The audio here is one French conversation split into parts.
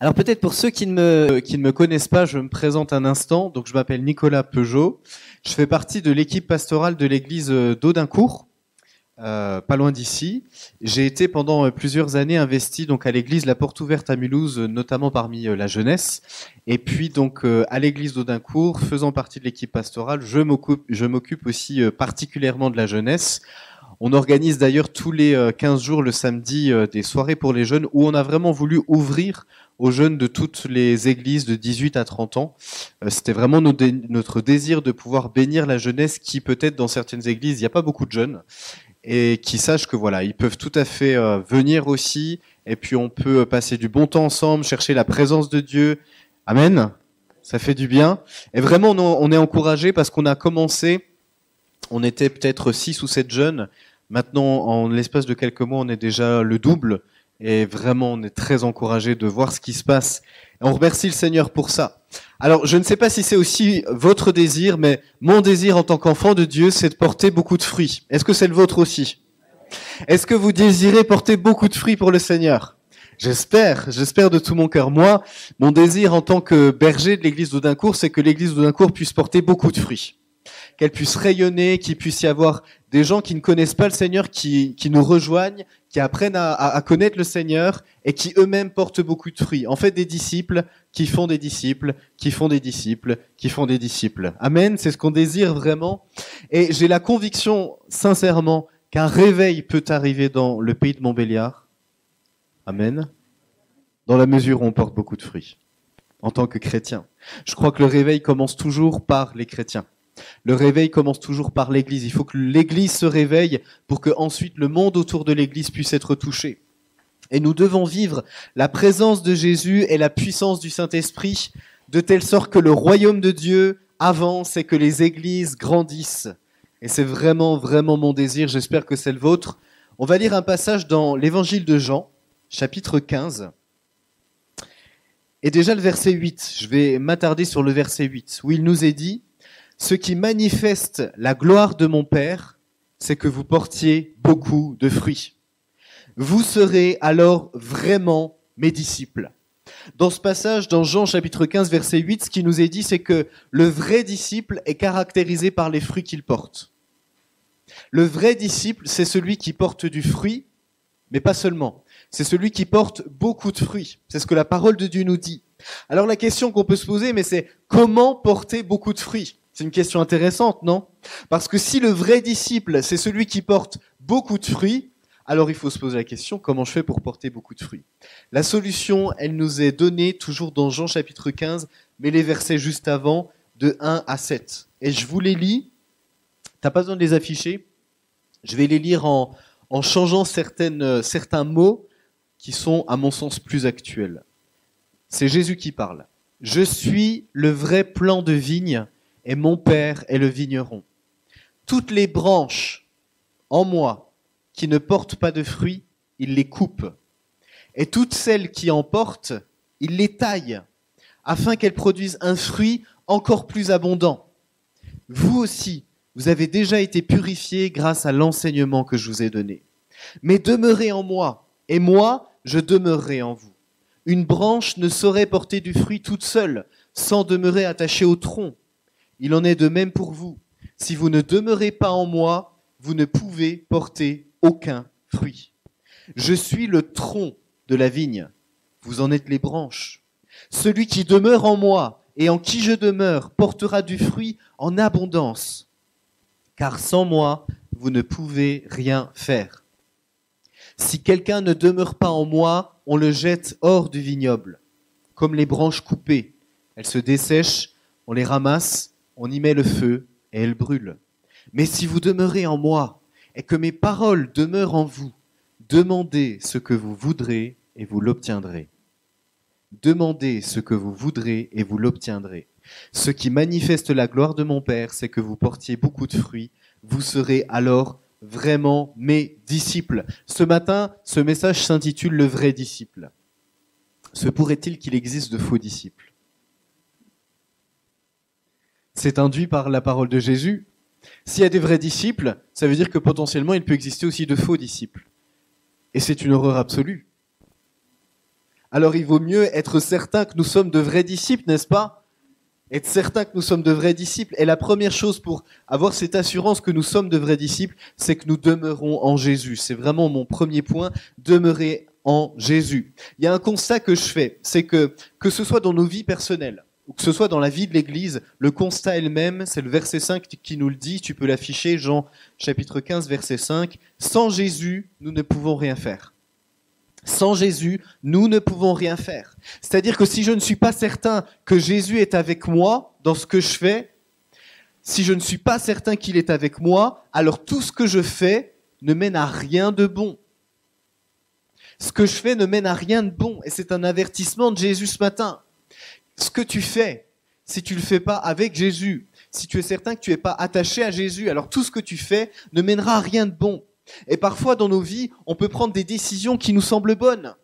Alors peut-être pour ceux qui ne me connaissent pas, je me présente un instant. Donc je m'appelle Nicolas Peugeot. Je fais partie de l'équipe pastorale de l'église d'Audincourt, pas loin d'ici. J'ai été pendant plusieurs années investi donc à l'église La Porte Ouverte à Mulhouse, notamment parmi la jeunesse. Et puis donc à l'église d'Audincourt, faisant partie de l'équipe pastorale, je m'occupe aussi particulièrement de la jeunesse. On organise d'ailleurs tous les 15 jours le samedi des soirées pour les jeunes où on a vraiment voulu ouvrir aux jeunes de toutes les églises de 18 à 30 ans. C'était vraiment notre désir de pouvoir bénir la jeunesse qui peut-être dans certaines églises, il n'y a pas beaucoup de jeunes et qui sachent que voilà, ils peuvent tout à fait venir aussi et puis on peut passer du bon temps ensemble, chercher la présence de Dieu. Amen. Ça fait du bien. Et vraiment, on est encouragés parce qu'on a commencé, on était peut-être 6 ou 7 jeunes. Maintenant, en l'espace de quelques mois, on est déjà le double. Et vraiment, on est très encouragés de voir ce qui se passe. Et on remercie le Seigneur pour ça. Alors, je ne sais pas si c'est aussi votre désir, mais mon désir en tant qu'enfant de Dieu, c'est de porter beaucoup de fruits. Est-ce que c'est le vôtre aussi? Est-ce que vous désirez porter beaucoup de fruits pour le Seigneur? J'espère de tout mon cœur. Moi, mon désir en tant que berger de l'église d'Audincourt, c'est que l'église d'Audincourt puisse porter beaucoup de fruits. Qu'elle puisse rayonner, qu'il puisse y avoir des gens qui ne connaissent pas le Seigneur, qui nous rejoignent, qui apprennent à connaître le Seigneur et qui eux-mêmes portent beaucoup de fruits. En fait, des disciples qui font des disciples, qui font des disciples, qui font des disciples. Amen, c'est ce qu'on désire vraiment. Et j'ai la conviction, sincèrement, qu'un réveil peut arriver dans le pays de Montbéliard. Amen. Dans la mesure où on porte beaucoup de fruits, en tant que chrétien. Je crois que le réveil commence toujours par les chrétiens. Le réveil commence toujours par l'Église. Il faut que l'Église se réveille pour que ensuite le monde autour de l'Église puisse être touché. Et nous devons vivre la présence de Jésus et la puissance du Saint-Esprit de telle sorte que le royaume de Dieu avance et que les églises grandissent. Et c'est vraiment, vraiment mon désir. J'espère que c'est le vôtre. On va lire un passage dans l'Évangile de Jean, chapitre 15. Et déjà le verset 8. Je vais m'attarder sur le verset 8, où il nous est dit: ce qui manifeste la gloire de mon Père, c'est que vous portiez beaucoup de fruits. Vous serez alors vraiment mes disciples. Dans ce passage, dans Jean chapitre 15, verset 8, ce qui nous est dit, c'est que le vrai disciple est caractérisé par les fruits qu'il porte. Le vrai disciple, c'est celui qui porte du fruit, mais pas seulement. C'est celui qui porte beaucoup de fruits. C'est ce que la parole de Dieu nous dit. Alors la question qu'on peut se poser, mais c'est comment porter beaucoup de fruits ? C'est une question intéressante, non? Parce que si le vrai disciple, c'est celui qui porte beaucoup de fruits, alors il faut se poser la question, comment je fais pour porter beaucoup de fruits? La solution, elle nous est donnée toujours dans Jean chapitre 15, mais les versets juste avant, de 1 à 7. Et je vous les lis, t'as pas besoin de les afficher, je vais les lire en changeant certains mots qui sont, à mon sens, plus actuels. C'est Jésus qui parle. « Je suis le vrai plant de vigne, et mon Père est le vigneron. Toutes les branches en moi qui ne portent pas de fruits, il les coupe. Et toutes celles qui en portent, il les taille, afin qu'elles produisent un fruit encore plus abondant. Vous aussi, vous avez déjà été purifiés grâce à l'enseignement que je vous ai donné. Mais demeurez en moi, et moi, je demeurerai en vous. Une branche ne saurait porter du fruit toute seule, sans demeurer attachée au tronc. Il en est de même pour vous. Si vous ne demeurez pas en moi, vous ne pouvez porter aucun fruit. Je suis le tronc de la vigne. Vous en êtes les branches. Celui qui demeure en moi et en qui je demeure portera du fruit en abondance. Car sans moi, vous ne pouvez rien faire. Si quelqu'un ne demeure pas en moi, on le jette hors du vignoble. Comme les branches coupées, elles se dessèchent, on les ramasse, on y met le feu et elles brûlent. Mais si vous demeurez en moi et que mes paroles demeurent en vous, demandez ce que vous voudrez et vous l'obtiendrez. Demandez ce que vous voudrez et vous l'obtiendrez. Ce qui manifeste la gloire de mon Père, c'est que vous portiez beaucoup de fruits. Vous serez alors vraiment mes disciples. Ce matin, ce message s'intitule « Le vrai disciple ». Se pourrait-il qu'il existe de faux disciples ? C'est induit par la parole de Jésus. S'il y a des vrais disciples, ça veut dire que potentiellement il peut exister aussi de faux disciples. Et c'est une horreur absolue. Alors il vaut mieux être certain que nous sommes de vrais disciples, n'est-ce pas? Être certain que nous sommes de vrais disciples. Et la première chose pour avoir cette assurance que nous sommes de vrais disciples, c'est que nous demeurons en Jésus. C'est vraiment mon premier point, demeurer en Jésus. Il y a un constat que je fais, c'est que ce soit dans nos vies personnelles, ou que ce soit dans la vie de l'Église, le constat est le même, c'est le verset 5 qui nous le dit, tu peux l'afficher, Jean chapitre 15, verset 5, « Sans Jésus, nous ne pouvons rien faire. » Sans Jésus, nous ne pouvons rien faire. C'est-à-dire que si je ne suis pas certain que Jésus est avec moi dans ce que je fais, si je ne suis pas certain qu'il est avec moi, alors tout ce que je fais ne mène à rien de bon. Ce que je fais ne mène à rien de bon. Et c'est un avertissement de Jésus ce matin. Ce que tu fais, si tu ne le fais pas avec Jésus, si tu es certain que tu n'es pas attaché à Jésus, alors tout ce que tu fais ne mènera à rien de bon. Et parfois dans nos vies, on peut prendre des décisions qui nous semblent bonnes,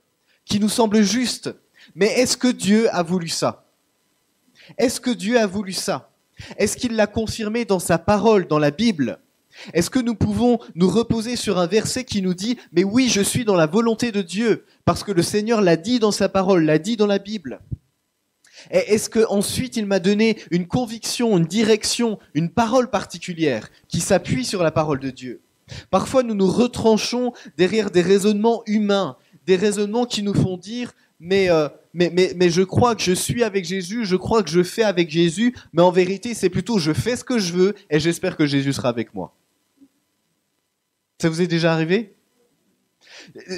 qui nous semblent justes. Mais est-ce que Dieu a voulu ça? Est-ce que Dieu a voulu ça? Est-ce qu'il l'a confirmé dans sa parole, dans la Bible? Est-ce que nous pouvons nous reposer sur un verset qui nous dit « Mais oui, je suis dans la volonté de Dieu, parce que le Seigneur l'a dit dans sa parole, l'a dit dans la Bible ». Et est-ce qu'ensuite il m'a donné une conviction, une direction, une parole particulière qui s'appuie sur la parole de Dieu? Parfois, nous nous retranchons derrière des raisonnements humains, des raisonnements qui nous font dire mais je crois que je suis avec Jésus, je crois que je fais avec Jésus, mais en vérité, c'est plutôt je fais ce que je veux et j'espère que Jésus sera avec moi. Ça vous est déjà arrivé ?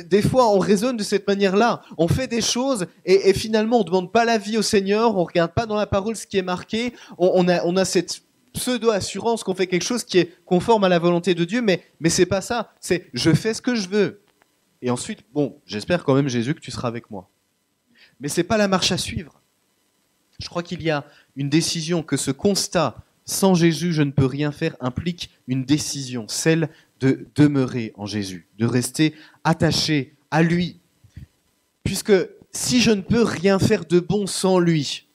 Des fois, on raisonne de cette manière-là. On fait des choses et finalement, on ne demande pas l'avis au Seigneur, on ne regarde pas dans la parole ce qui est marqué, on a cette pseudo-assurance qu'on fait quelque chose qui est conforme à la volonté de Dieu, mais c'est pas ça. C'est je fais ce que je veux. Et ensuite, bon, j'espère quand même, Jésus, que tu seras avec moi. Mais c'est pas la marche à suivre. Je crois qu'il y a une décision, que ce constat, sans Jésus, je ne peux rien faire, implique une décision, celle de demeurer en Jésus, de rester attaché à lui. Puisque si je ne peux rien faire de bon sans lui,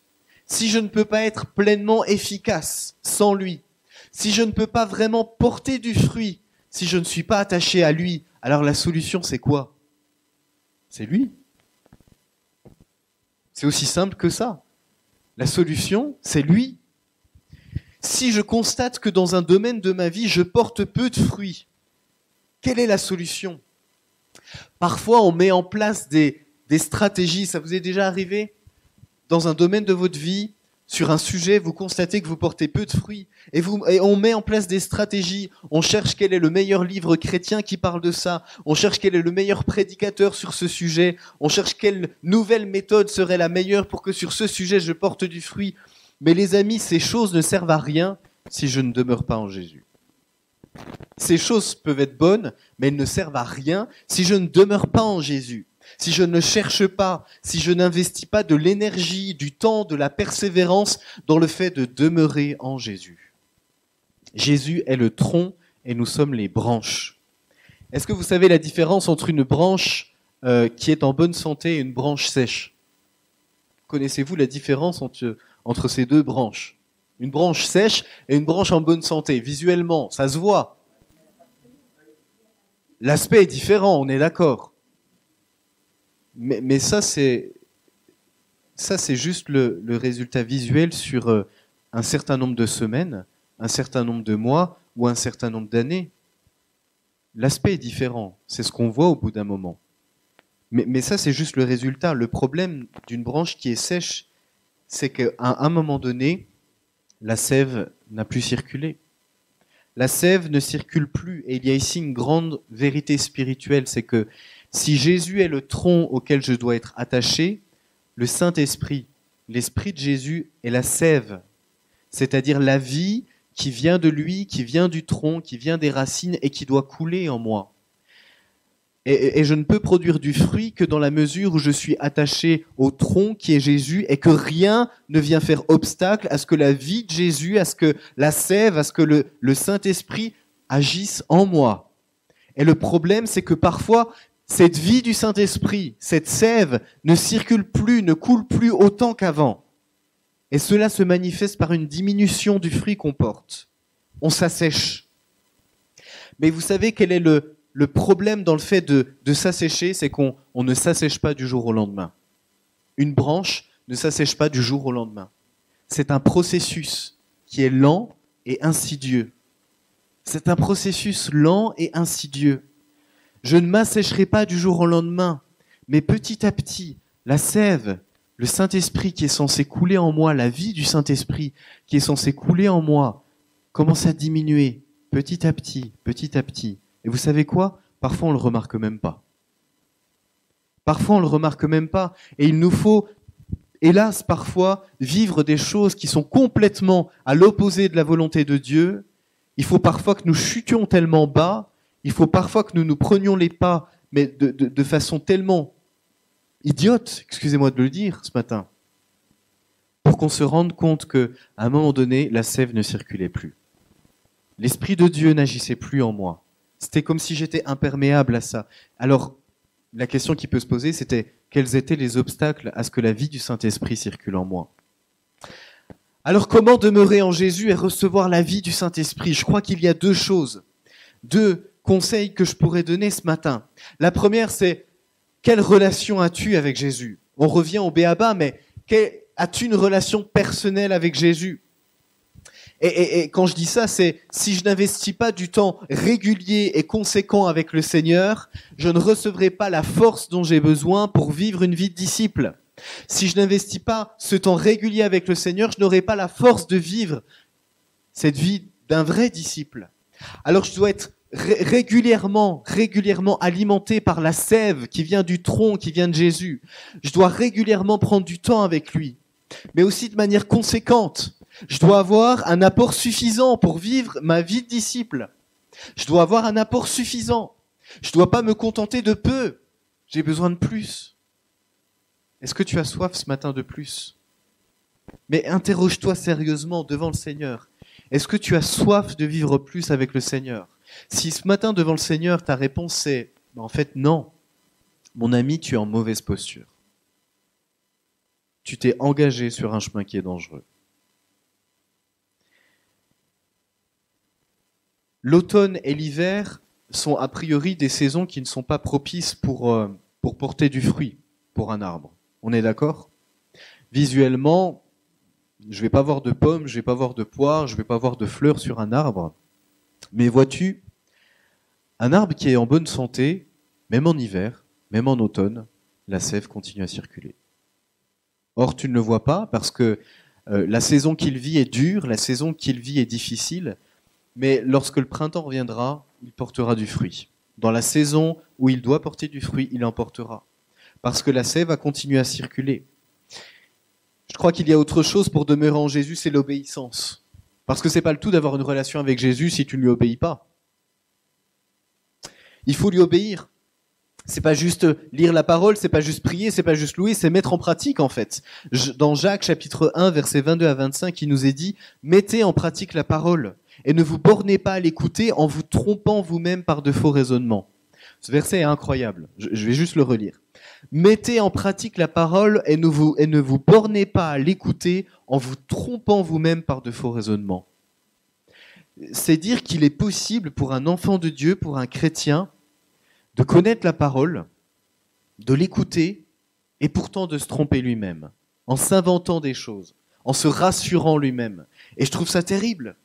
si je ne peux pas être pleinement efficace sans lui, si je ne peux pas vraiment porter du fruit, si je ne suis pas attaché à lui, alors la solution c'est quoi? C'est lui. C'est aussi simple que ça. La solution, c'est lui. Si je constate que dans un domaine de ma vie, je porte peu de fruits, quelle est la solution? Parfois, on met en place des stratégies. Ça vous est déjà arrivé? Dans un domaine de votre vie, sur un sujet, vous constatez que vous portez peu de fruits. Et on met en place des stratégies. On cherche quel est le meilleur livre chrétien qui parle de ça. On cherche quel est le meilleur prédicateur sur ce sujet. On cherche quelle nouvelle méthode serait la meilleure pour que sur ce sujet, je porte du fruit. Mais les amis, ces choses ne servent à rien si je ne demeure pas en Jésus. Ces choses peuvent être bonnes, mais elles ne servent à rien si je ne demeure pas en Jésus. Si je ne cherche pas, si je n'investis pas de l'énergie, du temps, de la persévérance dans le fait de demeurer en Jésus. Jésus est le tronc et nous sommes les branches. Est-ce que vous savez la différence entre une branche qui est en bonne santé et une branche sèche? Connaissez-vous la différence entre ces deux branches? Une branche sèche et une branche en bonne santé. Visuellement, ça se voit. L'aspect est différent, on est d'accord. Mais ça, c'est juste le résultat visuel sur un certain nombre de semaines, un certain nombre de mois ou un certain nombre d'années. L'aspect est différent, c'est ce qu'on voit au bout d'un moment. Mais ça, c'est juste le résultat. Le problème d'une branche qui est sèche, c'est qu'à un moment donné, la sève n'a plus circulé. La sève ne circule plus. Et il y a ici une grande vérité spirituelle, c'est que si Jésus est le tronc auquel je dois être attaché, le Saint-Esprit, l'Esprit de Jésus est la sève, c'est-à-dire la vie qui vient de lui, qui vient du tronc, qui vient des racines et qui doit couler en moi. Et je ne peux produire du fruit que dans la mesure où je suis attaché au tronc qui est Jésus et que rien ne vient faire obstacle à ce que la vie de Jésus, à ce que la sève, à ce que le Saint-Esprit agisse en moi. Et le problème, c'est que parfois, cette vie du Saint-Esprit, cette sève, ne circule plus, ne coule plus autant qu'avant. Et cela se manifeste par une diminution du fruit qu'on porte. On s'assèche. Mais vous savez quel est le problème dans le fait de s'assécher, c'est qu'on ne s'assèche pas du jour au lendemain. Une branche ne s'assèche pas du jour au lendemain. C'est un processus qui est lent et insidieux. C'est un processus lent et insidieux. Je ne m'assècherai pas du jour au lendemain, mais petit à petit, la sève, le Saint-Esprit qui est censé couler en moi, la vie du Saint-Esprit qui est censé couler en moi, commence à diminuer petit à petit, petit à petit. Et vous savez quoi ? Parfois on ne le remarque même pas. Parfois on ne le remarque même pas. Et il nous faut, hélas, parfois, vivre des choses qui sont complètement à l'opposé de la volonté de Dieu. Il faut parfois que nous chutions tellement bas, il faut parfois que nous nous prenions les pas, mais de façon tellement idiote, excusez-moi de le dire ce matin, pour qu'on se rende compte qu'à un moment donné, la sève ne circulait plus. L'Esprit de Dieu n'agissait plus en moi. C'était comme si j'étais imperméable à ça. Alors, la question qui peut se poser, c'était quels étaient les obstacles à ce que la vie du Saint-Esprit circule en moi ? Alors, comment demeurer en Jésus et recevoir la vie du Saint-Esprit ? Je crois qu'il y a deux choses, deux conseils que je pourrais donner ce matin. La première, c'est quelle relation as-tu avec Jésus ? On revient au b.a.-ba, mais as-tu une relation personnelle avec Jésus ? Et quand je dis ça, c'est si je n'investis pas du temps régulier et conséquent avec le Seigneur, je ne recevrai pas la force dont j'ai besoin pour vivre une vie de disciple. Si je n'investis pas ce temps régulier avec le Seigneur, je n'aurai pas la force de vivre cette vie d'un vrai disciple. Alors je dois être régulièrement alimenté par la sève qui vient du tronc, qui vient de Jésus. Je dois régulièrement prendre du temps avec lui, mais aussi de manière conséquente. Je dois avoir un apport suffisant pour vivre ma vie de disciple. Je dois avoir un apport suffisant. Je ne dois pas me contenter de peu. J'ai besoin de plus. Est-ce que tu as soif ce matin de plus ? Mais interroge-toi sérieusement devant le Seigneur. Est-ce que tu as soif de vivre plus avec le Seigneur ? Si ce matin devant le Seigneur, ta réponse est « en fait non, mon ami, tu es en mauvaise posture. Tu t'es engagé sur un chemin qui est dangereux. » L'automne et l'hiver sont a priori des saisons qui ne sont pas propices pour porter du fruit pour un arbre. On est d'accord ? Visuellement, je ne vais pas voir de pommes, je ne vais pas voir de poires, je ne vais pas voir de fleurs sur un arbre. Mais vois-tu, un arbre qui est en bonne santé, même en hiver, même en automne, la sève continue à circuler. Or, tu ne le vois pas parce que la saison qu'il vit est dure, la saison qu'il vit est difficile, mais lorsque le printemps reviendra, il portera du fruit. Dans la saison où il doit porter du fruit, il en portera. Parce que la sève va continuer à circuler. Je crois qu'il y a autre chose pour demeurer en Jésus, c'est l'obéissance. Parce que c'est pas le tout d'avoir une relation avec Jésus si tu ne lui obéis pas. Il faut lui obéir. C'est pas juste lire la parole, c'est pas juste prier, c'est pas juste louer, c'est mettre en pratique en fait. Dans Jacques chapitre 1, versets 22 à 25, il nous est dit « Mettez en pratique la parole et ne vous bornez pas à l'écouter en vous trompant vous-même par de faux raisonnements. » Ce verset est incroyable, je vais juste le relire. « Mettez en pratique la parole et ne vous bornez pas à l'écouter en vous trompant vous-même par de faux raisonnements. » C'est dire qu'il est possible pour un enfant de Dieu, pour un chrétien, de connaître la parole, de l'écouter, et pourtant de se tromper lui-même, en s'inventant des choses, en se rassurant lui-même. Et je trouve ça terrible.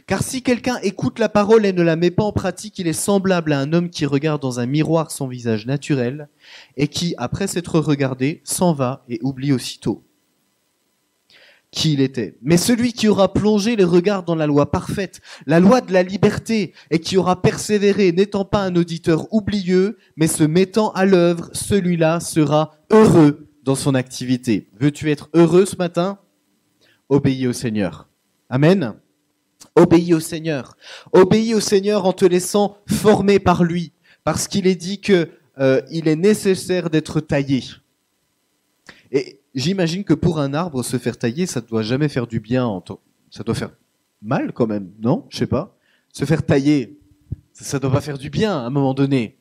Car si quelqu'un écoute la parole et ne la met pas en pratique, il est semblable à un homme qui regarde dans un miroir son visage naturel, et qui, après s'être regardé, s'en va et oublie aussitôt qui il était. Mais celui qui aura plongé les regards dans la loi parfaite, la loi de la liberté, et qui aura persévéré, n'étant pas un auditeur oublieux, mais se mettant à l'œuvre, celui-là sera heureux dans son activité. Veux-tu être heureux ce matin ? Obéis au Seigneur. Amen. Obéis au Seigneur. Obéis au Seigneur en te laissant former par lui, parce qu'il est dit que il est nécessaire d'être taillé. Et j'imagine que pour un arbre, se faire tailler, ça ne doit jamais faire du bien. Ça doit faire mal quand même, non ? Je sais pas. Se faire tailler, ça ne doit pas faire du bien à un moment donné.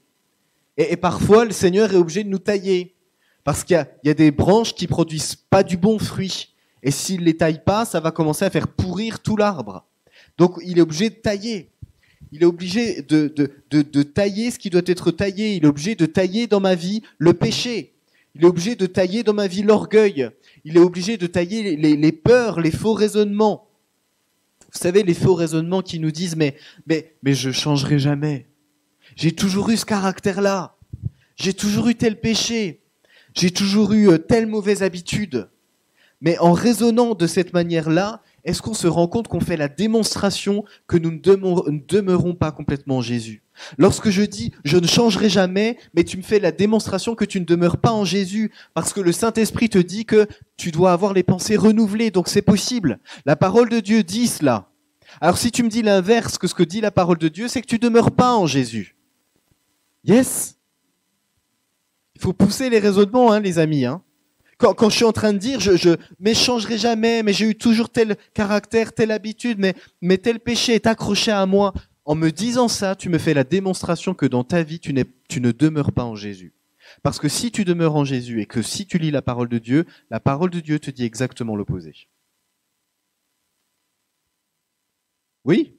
Et parfois, le Seigneur est obligé de nous tailler. Parce qu'il y a des branches qui produisent pas du bon fruit. Et s'il les taille pas, ça va commencer à faire pourrir tout l'arbre. Donc il est obligé de tailler. Il est obligé de tailler ce qui doit être taillé. Il est obligé de tailler dans ma vie le péché. Il est obligé de tailler dans ma vie l'orgueil. Il est obligé de tailler les peurs, les faux raisonnements. Vous savez, les faux raisonnements qui nous disent mais je changerai jamais. J'ai toujours eu ce caractère-là. J'ai toujours eu tel péché. J'ai toujours eu telle mauvaise habitude. Mais en raisonnant de cette manière-là, est-ce qu'on se rend compte qu'on fait la démonstration que nous ne demeurons pas complètement en Jésus? Lorsque je dis « je ne changerai jamais », mais tu me fais la démonstration que tu ne demeures pas en Jésus, parce que le Saint-Esprit te dit que tu dois avoir les pensées renouvelées, donc c'est possible. La parole de Dieu dit cela. Alors si tu me dis l'inverse que ce que dit la parole de Dieu, c'est que tu ne demeures pas en Jésus. Yes? Il faut pousser les raisonnements, hein, les amis. Hein. Quand je suis en train de dire, mais je changerai jamais, mais j'ai eu toujours tel caractère, telle habitude, mais tel péché est accroché à moi. En me disant ça, tu me fais la démonstration que dans ta vie, tu ne demeures pas en Jésus. Parce que si tu demeures en Jésus et que si tu lis la parole de Dieu te dit exactement l'opposé. Oui?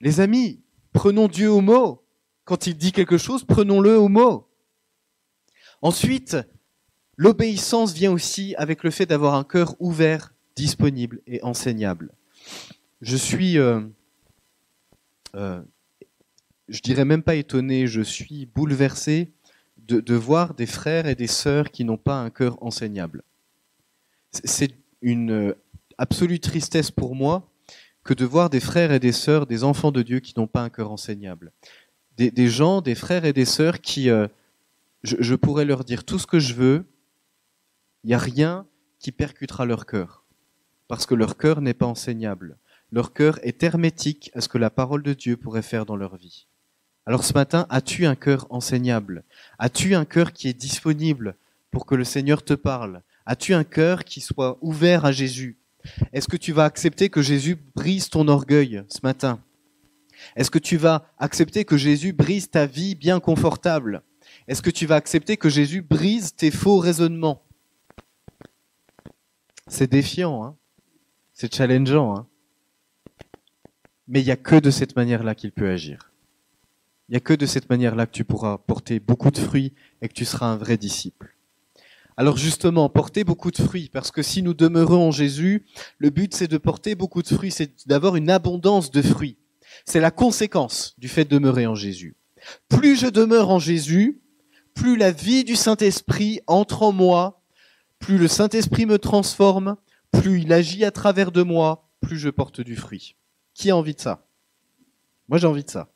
Les amis, prenons Dieu au mot. Quand il dit quelque chose, prenons-le au mot. Ensuite, l'obéissance vient aussi avec le fait d'avoir un cœur ouvert, disponible et enseignable. Je suis, je dirais même pas étonné, je suis bouleversé de voir des frères et des sœurs qui n'ont pas un cœur enseignable. C'est une absolue tristesse pour moi que de voir des frères et des sœurs, des enfants de Dieu qui n'ont pas un cœur enseignable. Des gens, des frères et des sœurs qui, je pourrais leur dire tout ce que je veux, il n'y a rien qui percutera leur cœur, parce que leur cœur n'est pas enseignable. Leur cœur est hermétique à ce que la parole de Dieu pourrait faire dans leur vie. Alors ce matin, as-tu un cœur enseignable? As-tu un cœur qui est disponible pour que le Seigneur te parle? As-tu un cœur qui soit ouvert à Jésus? Est-ce que tu vas accepter que Jésus brise ton orgueil ce matin? Est-ce que tu vas accepter que Jésus brise ta vie bien confortable? Est-ce que tu vas accepter que Jésus brise tes faux raisonnements? C'est défiant, hein? C'est challengeant, hein? Mais il n'y a que de cette manière-là qu'il peut agir. Il n'y a que de cette manière-là que tu pourras porter beaucoup de fruits et que tu seras un vrai disciple. Alors justement, porter beaucoup de fruits, parce que si nous demeurons en Jésus, le but c'est de porter beaucoup de fruits, c'est d'avoir une abondance de fruits. C'est la conséquence du fait de demeurer en Jésus. Plus je demeure en Jésus, plus la vie du Saint-Esprit entre en moi, plus le Saint-Esprit me transforme, plus il agit à travers de moi, plus je porte du fruit. Qui a envie de ça? Moi j'ai envie de ça.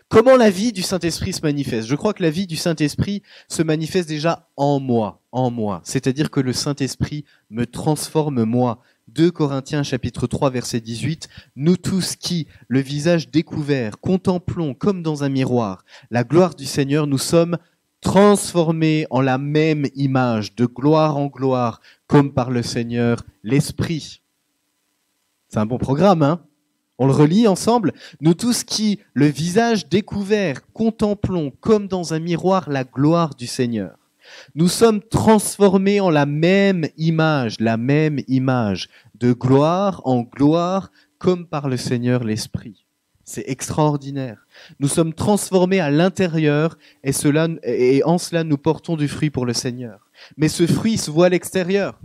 Comment la vie du Saint-Esprit se manifeste? Je crois que la vie du Saint-Esprit se manifeste déjà en moi. C'est-à-dire que le Saint-Esprit me transforme moi. 2 Corinthiens chapitre 3 verset 18. Nous tous qui, le visage découvert, contemplons comme dans un miroir la gloire du Seigneur, nous sommes transformés en la même image, de gloire en gloire, comme par le Seigneur l'Esprit. C'est un bon programme, hein? On le relit ensemble. Nous tous qui, le visage découvert, contemplons comme dans un miroir la gloire du Seigneur. Nous sommes transformés en la même image, de gloire en gloire, comme par le Seigneur l'Esprit. C'est extraordinaire. Nous sommes transformés à l'intérieur et en cela nous portons du fruit pour le Seigneur. Mais ce fruit se voit à l'extérieur.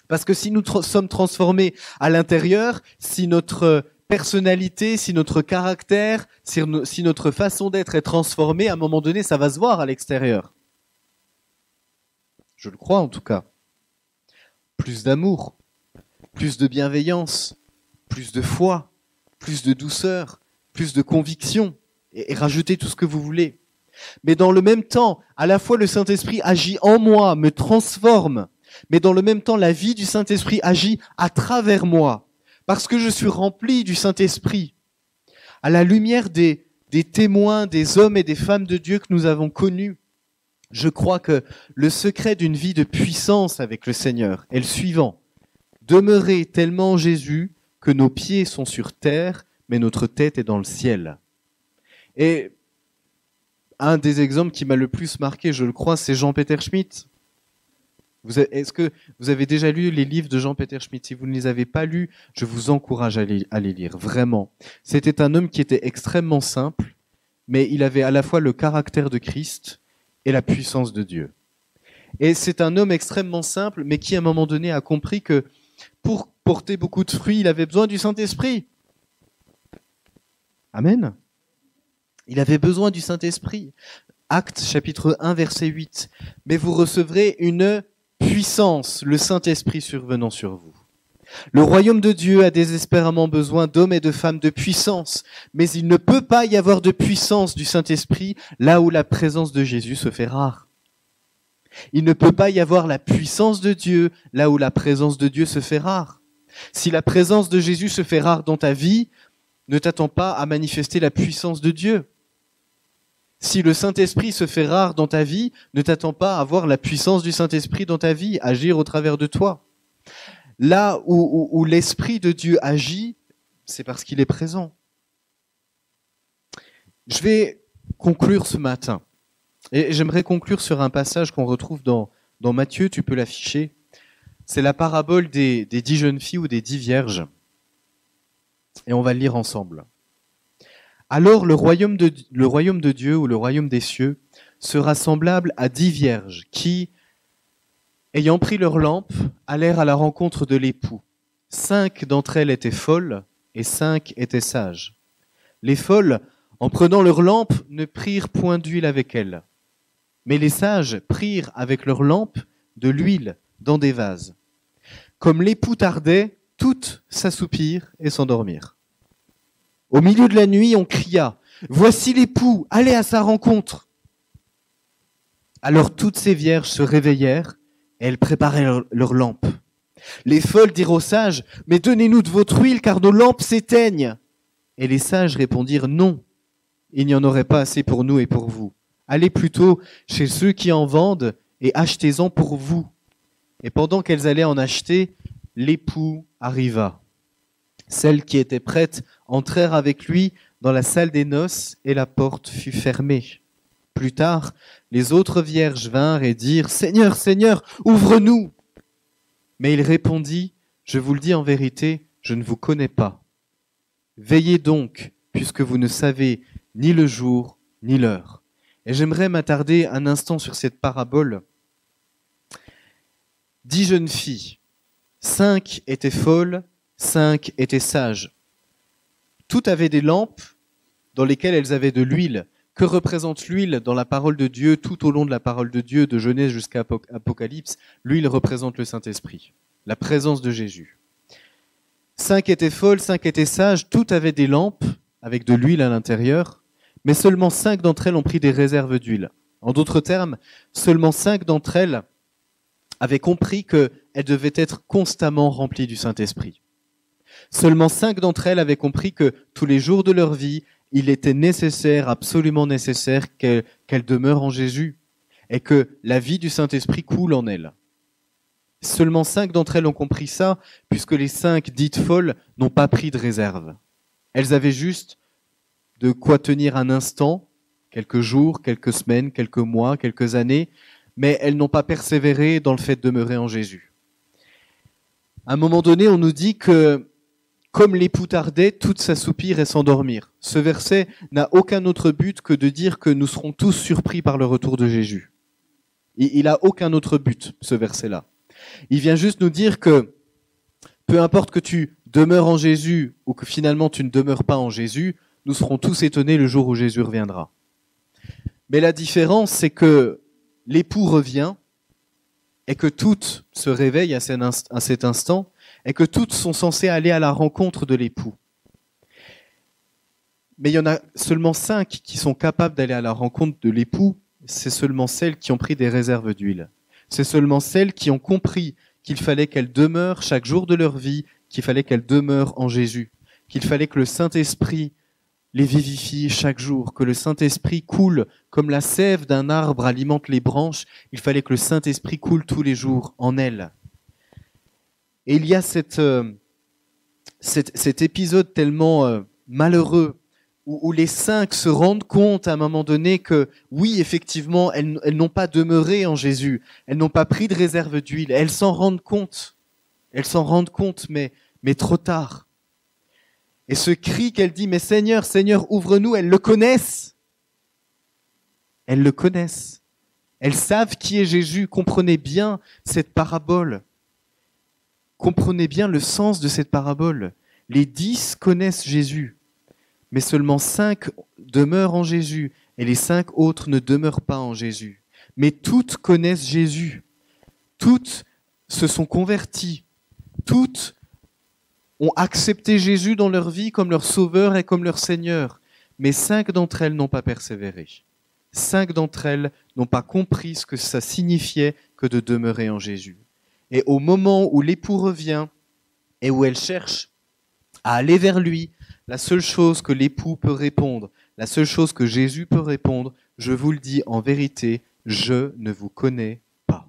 Parce que si nous sommes transformés à l'intérieur, si notre personnalité, si notre caractère, si notre façon d'être est transformée, à un moment donné, ça va se voir à l'extérieur. Je le crois en tout cas. Plus d'amour, plus de bienveillance, plus de foi, plus de douceur, plus de conviction, et rajoutez tout ce que vous voulez. Mais dans le même temps, à la fois le Saint-Esprit agit en moi, me transforme, mais dans le même temps, la vie du Saint-Esprit agit à travers moi, parce que je suis rempli du Saint-Esprit. À la lumière des témoins, des hommes et des femmes de Dieu que nous avons connus, je crois que le secret d'une vie de puissance avec le Seigneur est le suivant. Demeurer tellement en Jésus que nos pieds sont sur terre, mais notre tête est dans le ciel. Et un des exemples qui m'a le plus marqué, je le crois, c'est Jean-Peter Schmitt. Est-ce que vous avez déjà lu les livres de Jean-Peter Schmitt? Si vous ne les avez pas lus, je vous encourage à les lire, vraiment. C'était un homme qui était extrêmement simple, mais il avait à la fois le caractère de Christ et la puissance de Dieu. Et c'est un homme extrêmement simple, mais qui à un moment donné a compris que pour porter beaucoup de fruits, il avait besoin du Saint-Esprit. Amen. Il avait besoin du Saint-Esprit. Actes chapitre 1, verset 8. Mais vous recevrez une puissance, le Saint-Esprit survenant sur vous. Le royaume de Dieu a désespérément besoin d'hommes et de femmes de puissance, mais il ne peut pas y avoir de puissance du Saint-Esprit là où la présence de Jésus se fait rare. Il ne peut pas y avoir la puissance de Dieu là où la présence de Dieu se fait rare. Si la présence de Jésus se fait rare dans ta vie, ne t'attends pas à manifester la puissance de Dieu. Si le Saint-Esprit se fait rare dans ta vie, ne t'attends pas à voir la puissance du Saint-Esprit dans ta vie, agir au travers de toi. Là où l'Esprit de Dieu agit, c'est parce qu'il est présent. Je vais conclure ce matin. Et j'aimerais conclure sur un passage qu'on retrouve dans Matthieu, tu peux l'afficher. C'est la parabole des 10 jeunes filles ou des 10 vierges. Et on va le lire ensemble. Alors le royaume de Dieu ou le royaume des cieux sera semblable à 10 vierges qui, ayant pris leur lampe, allèrent à la rencontre de l'époux. 5 d'entre elles étaient folles et 5 étaient sages. Les folles, en prenant leur lampe, ne prirent point d'huile avec elles. Mais les sages prirent avec leur lampe de l'huile dans des vases. Comme l'époux tardait, toutes s'assoupirent et s'endormirent. Au milieu de la nuit, on cria « Voici l'époux, allez à sa rencontre !» Alors toutes ces vierges se réveillèrent et elles préparaient leurs lampes. Les folles dirent aux sages « Mais donnez-nous de votre huile, car nos lampes s'éteignent !» Et les sages répondirent « Non, il n'y en aurait pas assez pour nous et pour vous. Allez plutôt chez ceux qui en vendent et achetez-en pour vous. » Et pendant qu'elles allaient en acheter, l'époux arriva. Celles qui étaient prêtes entrèrent avec lui dans la salle des noces et la porte fut fermée. Plus tard, les autres vierges vinrent et dirent « Seigneur, Seigneur, ouvre-nous !» Mais il répondit « Je vous le dis en vérité, je ne vous connais pas. Veillez donc, puisque vous ne savez ni le jour ni l'heure. » Et j'aimerais m'attarder un instant sur cette parabole. 10 jeunes filles, 5 étaient folles, 5 étaient sages. Toutes avaient des lampes dans lesquelles elles avaient de l'huile. Que représente l'huile dans la parole de Dieu, tout au long de la parole de Dieu, de Genèse jusqu'à Apocalypse? L'huile représente le Saint-Esprit, la présence de Jésus. 5 étaient folles, 5 étaient sages, toutes avaient des lampes avec de l'huile à l'intérieur, mais seulement 5 d'entre elles ont pris des réserves d'huile. En d'autres termes, seulement 5 d'entre elles avaient compris qu'elles devaient être constamment remplies du Saint-Esprit. Seulement 5 d'entre elles avaient compris que tous les jours de leur vie, il était nécessaire, absolument nécessaire, qu'elles demeurent en Jésus et que la vie du Saint-Esprit coule en elles. Seulement 5 d'entre elles ont compris ça, puisque les 5 dites folles n'ont pas pris de réserve. Elles avaient juste de quoi tenir un instant, quelques jours, quelques semaines, quelques mois, quelques années, mais elles n'ont pas persévéré dans le fait de demeurer en Jésus. À un moment donné, on nous dit que comme l'époux tardait, toutes s'assoupirent et s'endormirent. Ce verset n'a aucun autre but que de dire que nous serons tous surpris par le retour de Jésus. Il n'a aucun autre but, ce verset-là. Il vient juste nous dire que peu importe que tu demeures en Jésus ou que finalement tu ne demeures pas en Jésus, nous serons tous étonnés le jour où Jésus reviendra. Mais la différence, c'est que l'époux revient et que toutes se réveillent à cet instant et que toutes sont censées aller à la rencontre de l'époux. Mais il y en a seulement 5 qui sont capables d'aller à la rencontre de l'époux, c'est seulement celles qui ont pris des réserves d'huile. C'est seulement celles qui ont compris qu'il fallait qu'elles demeurent chaque jour de leur vie, qu'il fallait qu'elles demeurent en Jésus, qu'il fallait que le Saint-Esprit les vivifie chaque jour, que le Saint-Esprit coule comme la sève d'un arbre alimente les branches, il fallait que le Saint-Esprit coule tous les jours en elles. Et il y a cet épisode tellement malheureux où les 5 se rendent compte à un moment donné que oui, effectivement, elles n'ont pas demeuré en Jésus, elles n'ont pas pris de réserve d'huile, elles s'en rendent compte, mais trop tard. Et ce cri qu'elle dit « Mais Seigneur, Seigneur, ouvre-nous », elles le connaissent. Elles le connaissent. Elles savent qui est Jésus. Comprenez bien cette parabole. Comprenez bien le sens de cette parabole. Les 10 connaissent Jésus, mais seulement 5 demeurent en Jésus, et les 5 autres ne demeurent pas en Jésus. Mais toutes connaissent Jésus. Toutes se sont converties. Toutes ont accepté Jésus dans leur vie comme leur sauveur et comme leur Seigneur. Mais 5 d'entre elles n'ont pas persévéré. 5 d'entre elles n'ont pas compris ce que ça signifiait que de demeurer en Jésus. Et au moment où l'époux revient et où elles cherchent à aller vers lui, la seule chose que l'époux peut répondre, la seule chose que Jésus peut répondre, je vous le dis en vérité, je ne vous connais pas.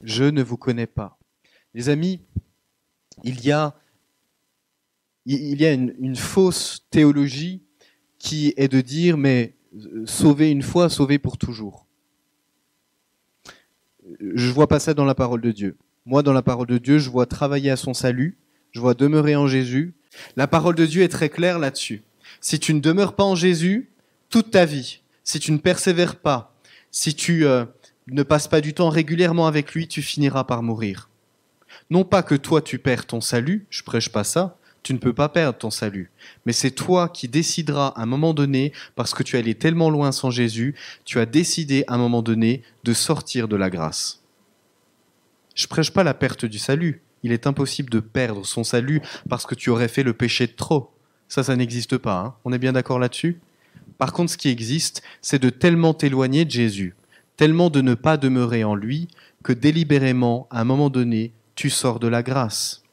Je ne vous connais pas. Les amis, il y a une fausse théologie qui est de dire, mais sauver une fois, sauver pour toujours. Je ne vois pas ça dans la parole de Dieu. Moi, dans la parole de Dieu, je vois travailler à son salut, je vois demeurer en Jésus. La parole de Dieu est très claire là-dessus. Si tu ne demeures pas en Jésus, toute ta vie, si tu ne persévères pas, si tu ne passes pas du temps régulièrement avec lui, tu finiras par mourir. Non pas que toi tu perds ton salut, je prêche pas ça, tu ne peux pas perdre ton salut. Mais c'est toi qui décideras à un moment donné, parce que tu es allé tellement loin sans Jésus, tu as décidé à un moment donné de sortir de la grâce. Je prêche pas la perte du salut. Il est impossible de perdre son salut parce que tu aurais fait le péché de trop. Ça n'existe pas. Hein. On est bien d'accord là-dessus ? Par contre, ce qui existe, c'est de tellement t'éloigner de Jésus, tellement de ne pas demeurer en lui, que délibérément, à un moment donné, tu sors de la grâce.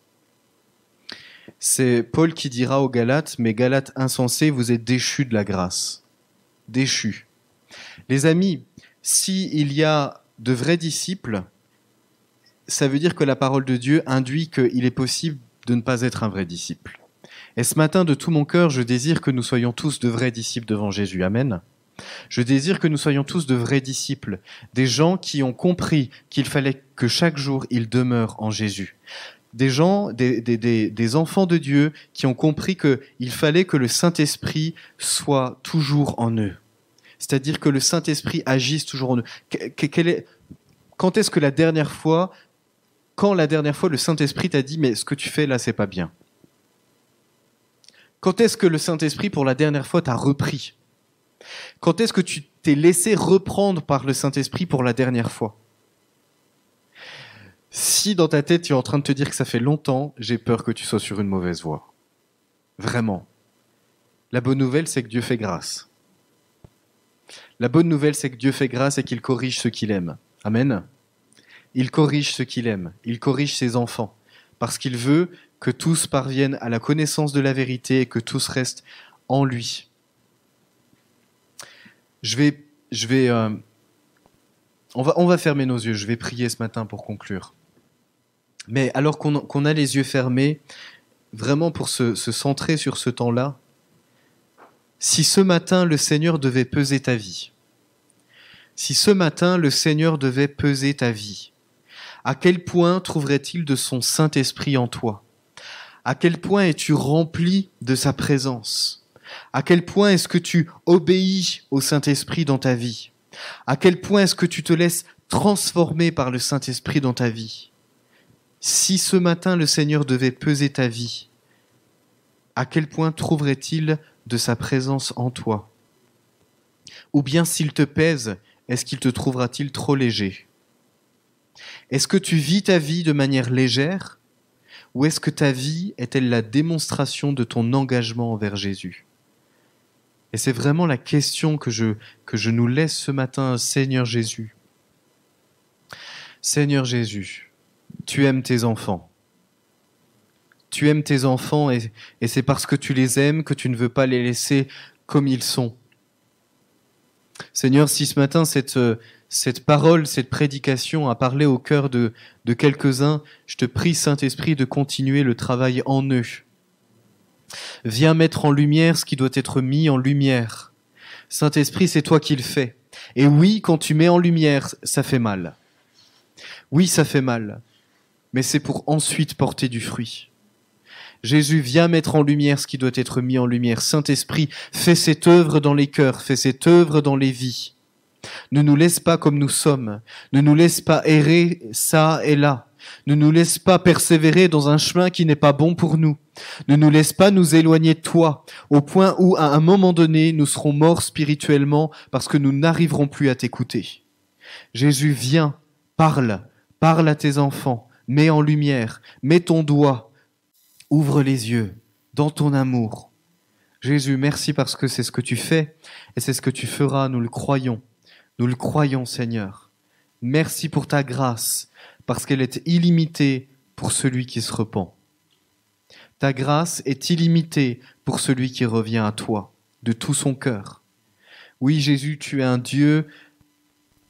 C'est Paul qui dira aux Galates, « Mais Galates insensés, vous êtes déchus de la grâce. » Déchus. Les amis, s'il y a de vrais disciples, ça veut dire que la parole de Dieu induit qu'il est possible de ne pas être un vrai disciple. Et ce matin, de tout mon cœur, je désire que nous soyons tous de vrais disciples devant Jésus. Amen. Je désire que nous soyons tous de vrais disciples, des gens qui ont compris qu'il fallait que chaque jour ils demeurent en Jésus. Des gens, des enfants de Dieu qui ont compris qu'il fallait que le Saint-Esprit soit toujours en eux. C'est-à-dire que le Saint-Esprit agisse toujours en eux. Quand est-ce que la dernière fois le Saint-Esprit t'a dit « mais ce que tu fais là, c'est pas bien ». Quand est-ce que le Saint-Esprit, pour la dernière fois, t'a repris ? Quand est-ce que tu t'es laissé reprendre par le Saint-Esprit pour la dernière fois ? Si dans ta tête, tu es en train de te dire que ça fait longtemps, j'ai peur que tu sois sur une mauvaise voie. Vraiment. La bonne nouvelle, c'est que Dieu fait grâce. La bonne nouvelle, c'est que Dieu fait grâce et qu'il corrige ceux qu'il aime. Amen. Il corrige ceux qu'il aime. Il corrige ses enfants. Parce qu'il veut que tous parviennent à la connaissance de la vérité et que tous restent en lui. On va fermer nos yeux. Je vais prier ce matin pour conclure. Mais alors qu'on a les yeux fermés, vraiment pour se centrer sur ce temps-là, si ce matin le Seigneur devait peser ta vie, si ce matin le Seigneur devait peser ta vie, à quel point trouverait-il de son Saint-Esprit en toi ? À quel point es-tu rempli de sa présence ? À quel point est-ce que tu obéis au Saint-Esprit dans ta vie ? À quel point est-ce que tu te laisses transformer par le Saint-Esprit dans ta vie ? Si ce matin le Seigneur devait peser ta vie, à quel point trouverait-il de sa présence en toi ? Ou bien s'il te pèse, est-ce qu'il te trouvera-t-il trop léger ? Est-ce que tu vis ta vie de manière légère ? Ou est-ce que ta vie est-elle la démonstration de ton engagement envers Jésus ? Et c'est vraiment la question que je nous laisse ce matin, Seigneur Jésus. Seigneur Jésus, tu aimes tes enfants. Tu aimes tes enfants et c'est parce que tu les aimes que tu ne veux pas les laisser comme ils sont. Seigneur, si ce matin cette parole, cette prédication a parlé au cœur de quelques-uns, je te prie, Saint-Esprit, de continuer le travail en eux. Viens mettre en lumière ce qui doit être mis en lumière. Saint-Esprit, c'est toi qui le fais. Et oui, quand tu mets en lumière, ça fait mal. Oui, ça fait mal. Mais c'est pour ensuite porter du fruit. Jésus, viens mettre en lumière ce qui doit être mis en lumière. Saint-Esprit, fais cette œuvre dans les cœurs, fais cette œuvre dans les vies. Ne nous laisse pas comme nous sommes. Ne nous laisse pas errer ça et là. Ne nous laisse pas persévérer dans un chemin qui n'est pas bon pour nous. Ne nous laisse pas nous éloigner de toi, au point où, à un moment donné, nous serons morts spirituellement parce que nous n'arriverons plus à t'écouter. Jésus, viens, parle à tes enfants, mets en lumière, mets ton doigt, ouvre les yeux dans ton amour. Jésus, merci parce que c'est ce que tu fais et c'est ce que tu feras, nous le croyons. Nous le croyons, Seigneur. Merci pour ta grâce, parce qu'elle est illimitée pour celui qui se repent. Ta grâce est illimitée pour celui qui revient à toi, de tout son cœur. Oui, Jésus, tu es un Dieu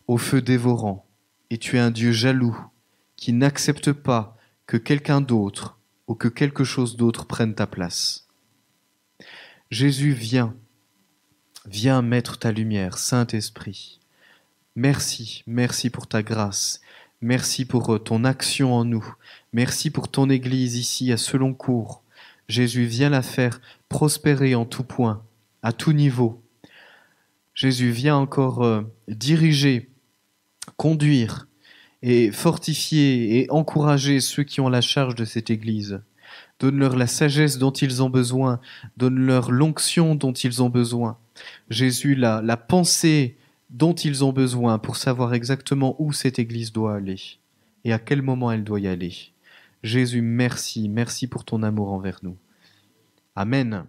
au feu dévorant, et tu es un Dieu jaloux, qui n'accepte pas que quelqu'un d'autre ou que quelque chose d'autre prenne ta place. Jésus, viens mettre ta lumière, Saint-Esprit. Merci pour ta grâce. Merci pour ton action en nous. Merci pour ton Église ici à Seloncourt. Jésus, viens la faire prospérer en tout point, à tout niveau. Jésus, viens encore diriger, conduire et fortifier et encourager ceux qui ont la charge de cette Église. Donne-leur la sagesse dont ils ont besoin. Donne-leur l'onction dont ils ont besoin. Jésus, la pensée dont ils ont besoin pour savoir exactement où cette Église doit aller et à quel moment elle doit y aller. Jésus, merci pour ton amour envers nous. Amen.